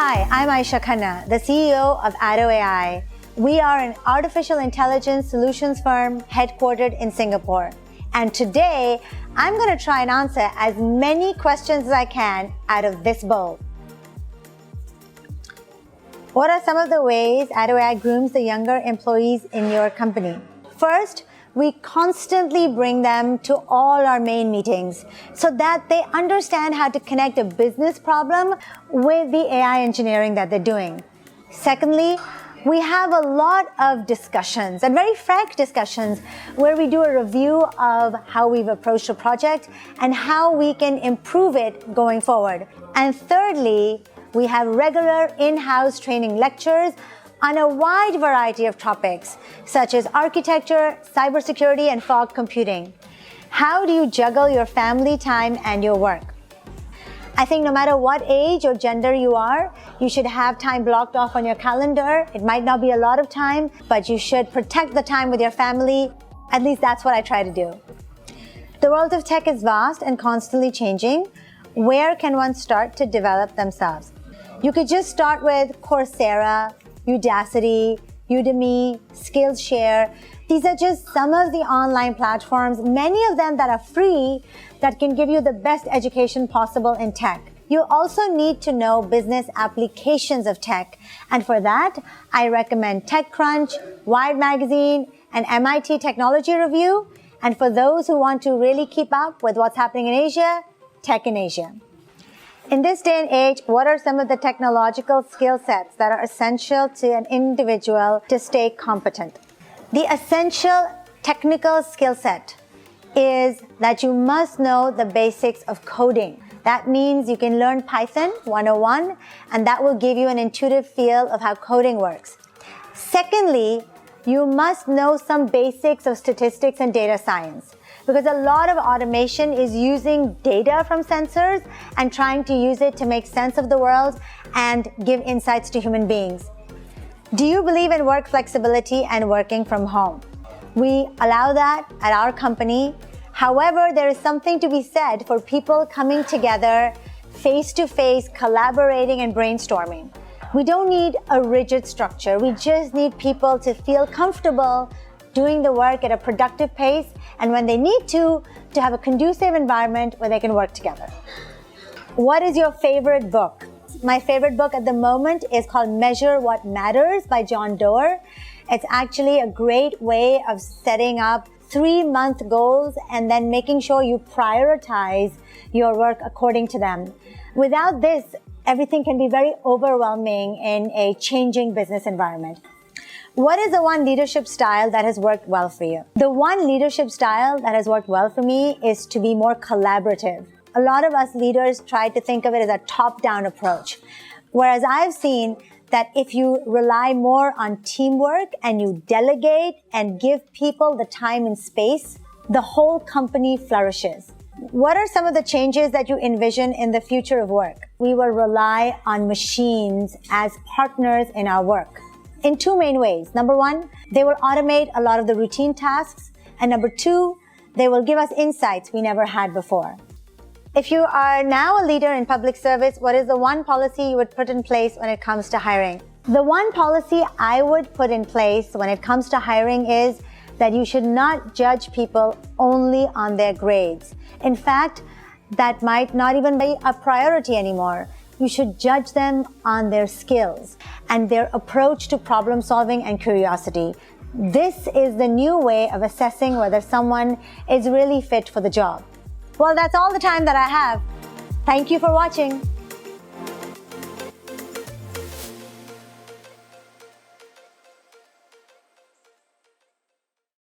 Hi, I'm Ayesha Khanna, the CEO of AI. We are an artificial intelligence solutions firm headquartered in Singapore. And today, I'm going to try and answer as many questions as I can out of this bowl. What are some of the ways AI grooms the younger employees in your company? First, we constantly bring them to all our main meetings so that they understand how to connect a business problem with the AI engineering that they're doing. Secondly, we have a lot of discussions and very frank discussions where we do a review of how we've approached a project and how we can improve it going forward. And thirdly, we have regular in-house training lectures on a wide variety of topics, such as architecture, cybersecurity, and fog computing. How do you juggle your family time and your work? I think no matter what age or gender you are, you should have time blocked off on your calendar. It might not be a lot of time, but you should protect the time with your family. At least that's what I try to do. The world of tech is vast and constantly changing. Where can one start to develop themselves? You could just start with Coursera, Udacity, Udemy, Skillshare. These are just some of the online platforms, many of them that are free, that can give you the best education possible in tech. You also need to know business applications of tech. And for that, I recommend TechCrunch, Wired Magazine, and MIT Technology Review. And for those who want to really keep up with what's happening in Asia, Tech in Asia. In this day and age, what are some of the technological skill sets that are essential to an individual to stay competent? The essential technical skill set is that you must know the basics of coding. That means you can learn Python 101, and that will give you an intuitive feel of how coding works. Secondly, you must know some basics of statistics and data science, because a lot of automation is using data from sensors and trying to use it to make sense of the world and give insights to human beings. Do you believe in work flexibility and working from home? We allow that at our company. However, there is something to be said for people coming together face-to-face, collaborating and brainstorming. We don't need a rigid structure. We just need people to feel comfortable doing the work at a productive pace, and when they need to have a conducive environment where they can work together. What is your favorite book? My favorite book at the moment is called Measure What Matters by John Doerr. It's actually a great way of setting up 3-month goals and then making sure you prioritize your work according to them. Without this, everything can be very overwhelming in a changing business environment. What is the one leadership style that has worked well for you? The one leadership style that has worked well for me is to be more collaborative. A lot of us leaders try to think of it as a top-down approach, whereas I've seen that if you rely more on teamwork and you delegate and give people the time and space, the whole company flourishes. What are some of the changes that you envision in the future of work? We will rely on machines as partners in our work in 2 main ways. Number 1, they will automate a lot of the routine tasks. And number 2, they will give us insights we never had before. If you are now a leader in public service, what is the one policy you would put in place when it comes to hiring? The one policy I would put in place when it comes to hiring is that you should not judge people only on their grades. In fact, that might not even be a priority anymore. You should judge them on their skills and their approach to problem solving and curiosity. This is the new way of assessing whether someone is really fit for the job. Well, that's all the time that I have. Thank you for watching.